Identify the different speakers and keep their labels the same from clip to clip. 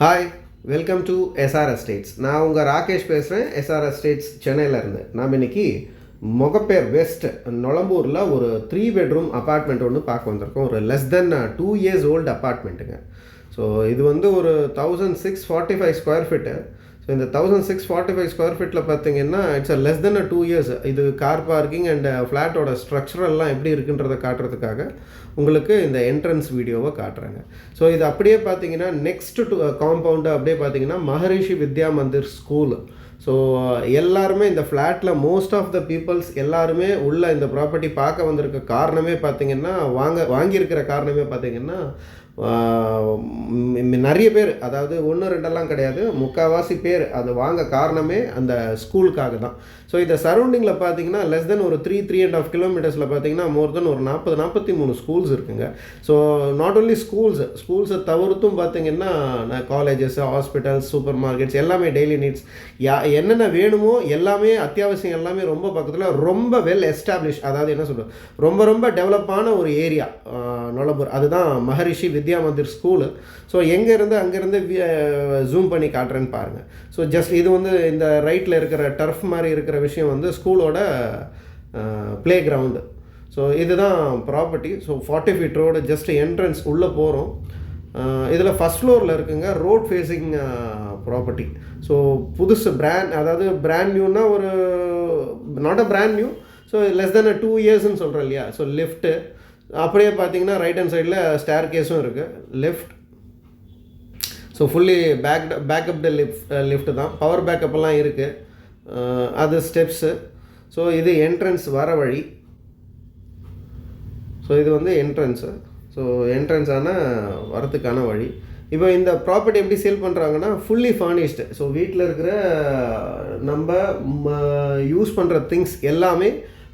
Speaker 1: Hi, welcome to SR estates. நான் உங்கள் ராகேஷ் பேசுகிறேன், எஸ்ஆர் எஸ்டேட்ஸ் சென்னையிலேருந்து. நாம் இன்றைக்கி மொகப்பேர் வெஸ்ட் நொளம்பூரில் ஒரு 3 bedroom அப்பார்ட்மெண்ட் ஒன்று பார்க்க வந்திருக்கோம். ஒரு லெஸ் தென் 2 years ஓல்டு அப்பார்ட்மெண்ட்டுங்க. ஸோ இது வந்து ஒரு 1645 ஸ்கொயர் ஃபீட்டு. ஸோ இந்த 1645 ஸ்கொயர் ஃபீட்டில் பார்த்தீங்கன்னா இட்ஸ் லெஸ் தென் 2 years. இது கார் பார்க்கிங் அண்ட் ஃப்ளாட்டோட ஸ்ட்ரக்சரெல்லாம் எப்படி இருக்குன்றதை காட்டுறதுக்காக உங்களுக்கு இந்த என்ட்ரன்ஸ் வீடியோவை காட்டுறாங்க. ஸோ இது அப்படியே பார்த்தீங்கன்னா நெக்ஸ்ட் டு காம்பவுண்டு அப்படியே பார்த்தீங்கன்னா மகரிஷி வித்யா மந்திர் ஸ்கூல். ஸோ எல்லாருமே இந்த ஃப்ளாட்டில் மோஸ்ட் ஆஃப் த பீப்புள்ஸ் எல்லாருமே உள்ள இந்த ப்ராப்பர்ட்டி பார்க்க வந்திருக்க காரணமே பார்த்தீங்கன்னா வாங்கியிருக்கிற காரணமே பார்த்தீங்கன்னா நிறைய பேர், அதாவது 1-2 கிடையாது, முக்கால்வாசி பேர் அது வாங்க காரணமே அந்த ஸ்கூலுக்காக தான். ஸோ இந்த சரௌண்டிங்கில் பார்த்தீங்கன்னா லெஸ் தென் ஒரு 3.5 கிலோமீட்டர்ஸில் பார்த்தீங்கன்னா மோர் தென் ஒரு 43 ஸ்கூல்ஸ் இருக்குங்க. ஸோ நாட் ஓன்லி ஸ்கூல்ஸை தவிர்த்தும் பார்த்தீங்கன்னா காலேஜஸ், ஹாஸ்பிட்டல்ஸ், சூப்பர் மார்க்கெட்ஸ் எல்லாமே டெய்லி நீட்ஸ் என்னென்ன வேணுமோ எல்லாமே அத்தியாவசியம் எல்லாமே ரொம்ப பக்கத்தில், ரொம்ப வெல் எஸ்டாப்ளிஷ், அதாவது என்ன சொல்கிறது, ரொம்ப டெவலப்பான ஒரு ஏரியா நொளம்பூர். அதுதான் மகரிஷி வித்யா மந்திர் ஸ்கூலு. ஸோ எங்கேருந்து அங்கேருந்து ஜூம் பண்ணி காட்டுறேன்னு பாருங்கள். ஸோ ஜஸ்ட் இது வந்து இந்த ரைட்டில் இருக்கிற டர்ஃப் மாதிரி இருக்கிற விஷயம் வந்து ஸ்கூலோட ப்ளே கிரவுண்டு. ஸோ இதுதான் property. So 40 feet road, just entrance உள்ளே போகிறோம். இதில் ஃபஸ்ட் ஃப்ளோரில் இருக்குங்க, ரோட் ஃபேஸிங் ப்ராப்பர்ட்டி. ஸோ புதுசு அதாவது பிராண்ட் நியூன்னா ஒரு not a brand new. So less than 2 yearsன்னு சொல்கிறேன் இல்லையா. ஸோ லெஃப்ட்டு அப்படியே பார்த்தீங்கன்னா ரைட் ஹேண்ட் சைடில் ஸ்டேர் கேஸும் இருக்குது. Left so fully backup lift தான், பவர் பேக்கப்லாம் இருக்குது. அது ஸ்டெப்ஸு. ஸோ இது என்ட்ரன்ஸ் வர வழி. ஸோ இது வந்து என்ட்ரன்ஸு. ஸோ என்ட்ரன்ஸான வரத்துக்கான வழி. இப்போ இந்த ப்ராப்பர்ட்டி எப்படி சேல் பண்ணுறாங்கன்னா ஃபுல்லி ஃபர்னிஷ்டு. ஸோ வீட்டில் இருக்கிற நம்ம யூஸ் பண்ணுற திங்ஸ் எல்லாமே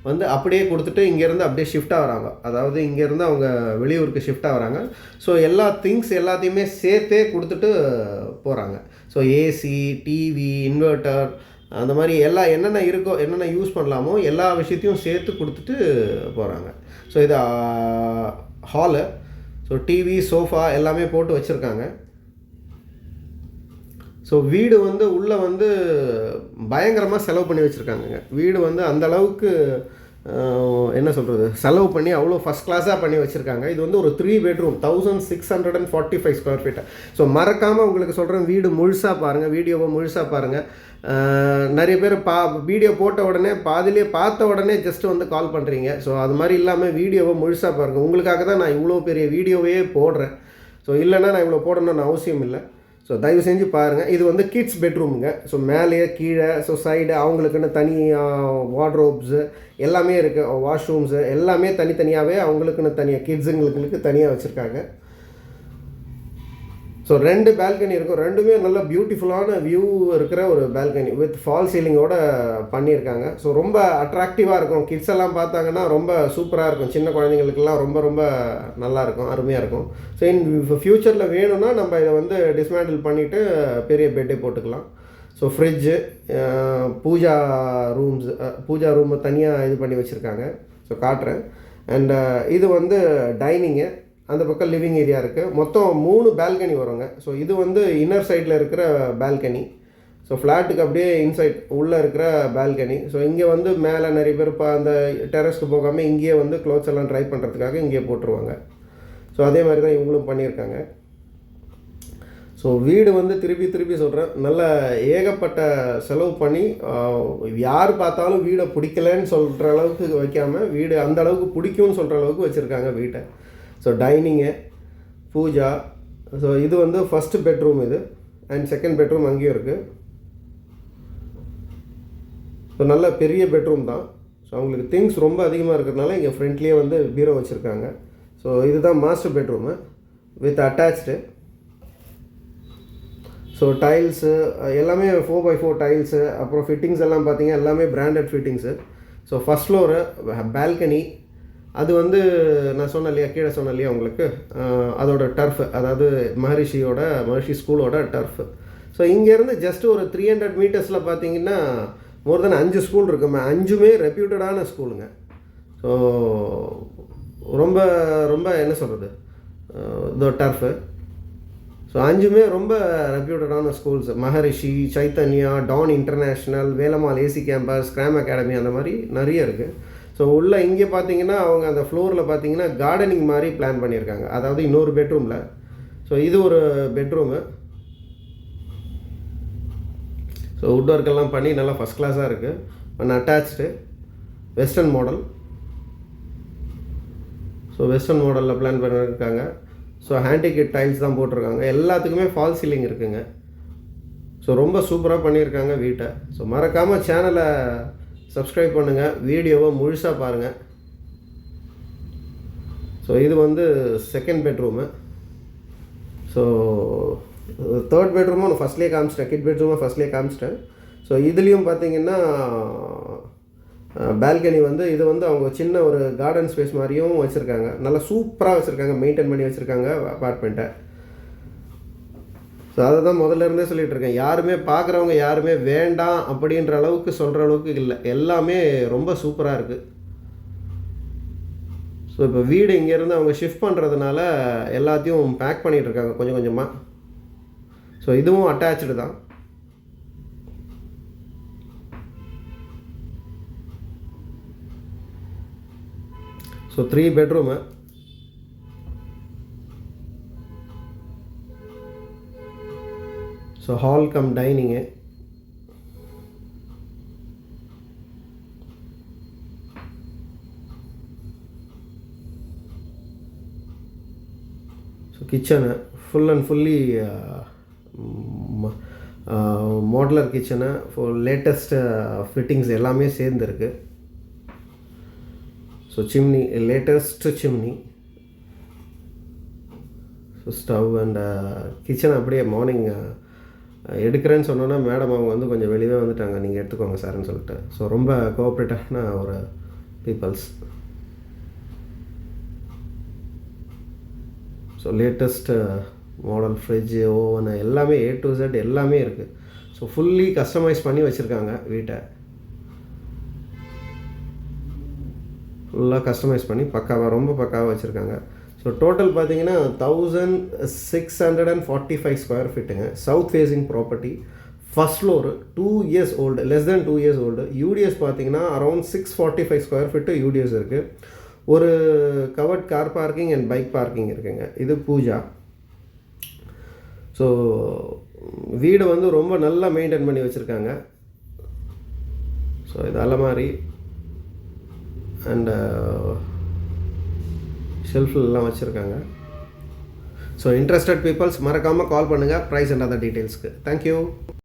Speaker 1: வந்து அப்படியே கொடுத்துட்டு இங்கேருந்து அப்படியே ஷிஃப்ட் ஆகிறாங்க. அதாவது இங்கேருந்து அவங்க வெளியூருக்கு ஷிஃப்ட் ஆகிறாங்க. ஸோ எல்லா திங்ஸ் எல்லாத்தையுமே சேர்த்தே கொடுத்துட்டு போகிறாங்க. ஸோ ஏசி, டிவி, இன்வெர்ட்டர், அந்த மாதிரி என்னென்ன இருக்கோ, என்னென்ன யூஸ் பண்ணலாமோ எல்லா விஷயத்தையும் சேர்த்து கொடுத்துட்டு போகிறாங்க. ஸோ இது ஹாலு. ஸோ டிவி, சோஃபா எல்லாமே போட்டு வச்சுருக்காங்க. ஸோ வீடு வந்து உள்ளே வந்து பயங்கரமாக செலவு பண்ணி வச்சுருக்காங்கங்க. வீடு வந்து அந்தளவுக்கு என்ன சொல்கிறது, செலவு பண்ணி அவ்வளோ ஃபஸ்ட் கிளாஸாக பண்ணி வச்சுருக்காங்க. இது வந்து ஒரு 3 bedroom 1645 ஸ்கொயர் ஃபீட்டு. ஸோ மறக்காமல் உங்களுக்கு சொல்கிறேன், வீடு முழுசாக பாருங்கள், வீடியோவை முழுசாக பாருங்கள். நிறைய பேர் வீடியோ போட்ட உடனே பாதிலே பார்த்த உடனே ஜஸ்ட்டு வந்து கால் பண்ணுறீங்க. ஸோ அது மாதிரி இல்லாமல் வீடியோவை முழுசாக பாருங்கள். உங்களுக்காக தான் நான் இவ்வளோ பெரிய வீடியோவே போடுறேன். ஸோ இல்லைன்னா நான் இவ்வளோ போடணும்னு அவசியம் இல்லை. ஸோ தயவு செஞ்சு பாருங்கள். இது வந்து கிட்ஸ் பெட்ரூமுங்க. ஸோ மேலேயே கீழே, ஸோ சைடு அவங்களுக்குன்னு தனி வார்ட்ரோப்ஸு எல்லாமே இருக்குது, வாஷ்ரூம்ஸு எல்லாமே தனித்தனியாகவே அவங்களுக்குன்னு தனியாக, கிட்ஸுங்களுக்கு தனியாக வச்சுருக்காங்க. ஸோ 2 பால்கனி இருக்கும். ரெண்டுமே நல்ல பியூட்டிஃபுல்லான வியூ இருக்கிற ஒரு பால்கனி வித் ஃபால் சீலிங்கோட பண்ணியிருக்காங்க. ஸோ ரொம்ப அட்ராக்டிவாக இருக்கும். கிட்ஸ் எல்லாம் பார்த்தாங்கன்னா ரொம்ப சூப்பராக இருக்கும். சின்ன குழந்தைங்களுக்கெல்லாம் ரொம்ப நல்லாயிருக்கும், அருமையாக இருக்கும். ஸோ ஃப்யூச்சரில் வேணும்னா நம்ம இதை வந்து டிஸ்மேண்டில் பண்ணிவிட்டு பெரிய பெட்டே போட்டுக்கலாம். ஸோ ஃப்ரிட்ஜு, பூஜா ரூம் தனியாக இது பண்ணி வச்சுருக்காங்க. ஸோ காட்டுறேன். அண்ட் இது வந்து டைனிங்கு, அந்த பக்கம் லிவிங் ஏரியா இருக்குது. மொத்தம் 3 பால்கனி வருங்க. ஸோ இது வந்து இன்னர் சைடில் இருக்கிற பால்கனி. ஸோ ஃப்ளாட்டுக்கு அப்படியே இன்சைட் உள்ளே இருக்கிற பால்கனி. ஸோ இங்கே வந்து மேலே நிறைய பேர் அந்த டெரஸ்க்கு போகாமல் இங்கேயே வந்து க்ளோத்ஸ் எல்லாம் ட்ரை பண்ணுறதுக்காக இங்கேயே போட்டுருவாங்க. ஸோ அதே மாதிரி தான் இவங்களும் பண்ணியிருக்காங்க. ஸோ வீடு வந்து திருப்பி சொல்கிறேன், நல்ல ஏகப்பட்ட செலவு பண்ணி யார் பார்த்தாலும் வீடை பிடிக்கலன்னு சொல்கிற அளவுக்கு வைக்காமல், வீடு அந்த அளவுக்கு பிடிக்கும்னு சொல்கிற அளவுக்கு வச்சுருக்காங்க வீட்டை. So dining, Pooja. ஸோ இது வந்து ஃபஸ்ட்டு பெட்ரூம் இது, அண்ட் செகண்ட் பெட்ரூம் அங்கேயும் இருக்குது. ஸோ நல்ல பெரிய பெட்ரூம் தான். ஸோ அவங்களுக்கு திங்ஸ் ரொம்ப அதிகமாக இருக்கிறதுனால இங்கே ஃப்ரண்ட்லேயே வந்து பீரோ வச்சுருக்காங்க. ஸோ இதுதான் master bedroom with attached. So tiles எல்லாமே 4x4 டைல்ஸு, அப்புறம் ஃபிட்டிங்ஸ் எல்லாம் பார்த்தீங்க எல்லாமே branded fittings. So first floor balcony. அது வந்து நான் சொன்னேன் இல்லையா, கீழே சொன்னேன் இல்லையா உங்களுக்கு, அதோட டர்ஃப், அதாவது மகரிஷி ஸ்கூலோட டர்ஃப். ஸோ இங்கேருந்து ஜஸ்ட் ஒரு 300 மீட்டர்ஸில் பார்த்தீங்கன்னா மோர் தென் 5 ஸ்கூல் இருக்குமே. 5மே ரெப்யூட்டடான ஸ்கூலுங்க. ஸோ ரொம்ப என்ன சொல்கிறது, இதோ டர்ஃபு. ஸோ ஸோ 5மே ரொம்ப ரெப்யூட்டடான schools. Maharishi, Chaitanya, Don international, Velammal AC campus, ஸ்கிராம் அகாடமி, அந்த மாதிரி நிறைய இருக்குது. ஸோ உள்ளே இங்கே பார்த்தீங்கன்னா அவங்க அந்த ஃப்ளோரில் பார்த்தீங்கன்னா கார்டனிங் மாதிரி பிளான் பண்ணியிருக்காங்க, அதாவது இன்னொரு பெட்ரூமில். ஸோ இது ஒரு பெட்ரூமு. ஸோ வுட் ஒர்க்கெல்லாம் பண்ணி நல்லா ஃபஸ்ட் கிளாஸாக இருக்குது. ஒன்று attach western model. So western மாடலில் பிளான் பண்ணியிருக்காங்க. ஸோ ஹேண்டிகேட் டைல்ஸ் தான் போட்டிருக்காங்க. எல்லாத்துக்குமே ஃபால் சீலிங் இருக்குங்க. ஸோ ரொம்ப சூப்பராக பண்ணியிருக்காங்க வீட்டை. ஸோ மறக்காமல் சேனலை சப்ஸ்கிரைப் பண்ணுங்கள், வீடியோவை முழுசாக பாருங்கள். ஸோ இது வந்து செகண்ட் பெட்ரூமு. ஸோ தேர்ட் பெட்ரூமும் நான் ஃபஸ்ட்லேயே காமிச்சிட்டேன், கிட் பெட்ரூமை ஃபஸ்ட்லேயே காமிச்சிட்டேன். ஸோ இதுலேயும் பார்த்தீங்கன்னா பால்கனி வந்து இது வந்து அவங்க சின்ன ஒரு கார்டன் ஸ்பேஸ் மாதிரியும் வச்சுருக்காங்க. நல்லா சூப்பராக வச்சுருக்காங்க, மெயின்டைன் பண்ணி வச்சுருக்காங்க அப்பார்ட்மெண்ட்டை. ஸோ அதை தான் முதல்ல இருந்தே சொல்லிகிட்டு இருக்கேன், யாருமே பார்க்குறவங்க யாருமே வேண்டாம் அப்படின்ற அளவுக்கு சொல்கிற அளவுக்கு இல்லை, எல்லாமே ரொம்ப சூப்பராக இருக்குது. ஸோ இப்போ வீடு இங்கேருந்து அவங்க ஷிஃப்ட் பண்ணுறதுனால எல்லாத்தையும் பேக் பண்ணிகிட்ருக்காங்க கொஞ்சம் கொஞ்சமாக. ஸோ இதுவும் அட்டாச்சு தான். So 3 bedroom. So hall cum dining. So kitchen full and fully modular kitchen, latest fittings எல்லாமே சேர்ந்துருக்கு. So chimney, latest chimney. So stove and kitchen அப்படியே மார்னிங் எடுக்கிறேன்னு சொன்னோன்னா மேடம் அவங்க வந்து கொஞ்சம் வெளியே வந்துட்டாங்க, நீங்கள் எடுத்துக்கோங்க சார்ன்னு சொல்லிட்டு. ஸோ ரொம்ப கோஆப்ரேட்டிவான ஒரு peoples. So latest model fridge, oven எல்லாமே A to Z எல்லாமே இருக்குது. ஸோ ஃபுல்லி கஸ்டமைஸ் பண்ணி வச்சுருக்காங்க வீட்டை. ஃபுல்லாக கஸ்டமைஸ் பண்ணி பக்காவாக, ரொம்ப பக்காவாக வச்சுருக்காங்க. ஸோ டோட்டல் பார்த்தீங்கன்னா 1645 ஸ்கொயர் ஃபீட்டுங்க. South facing property, first floor, 2 years old, less than 2 years old. UDS பார்த்தீங்கன்னா அரௌண்ட் 645 ஸ்கொயர் ஃபீட்டு யூடிஎஸ் இருக்குது. ஒரு covered car parking and bike parking இருக்குங்க. இது பூஜா. ஸோ வீடு வந்து ரொம்ப நல்லா மெயின்டைன் பண்ணி வச்சுருக்காங்க. ஸோ இது அலமாரி அண்ட் ஷெல்ஃப்லாம் வச்சுருக்காங்க. ஸோ இன்ட்ரெஸ்டட் பீப்புள்ஸ் மறக்காமல் கால் பண்ணுங்கள் ப்ரைஸ் அண்ட் அதர் டீட்டெயில்ஸ்க்கு. தேங்க்யூ.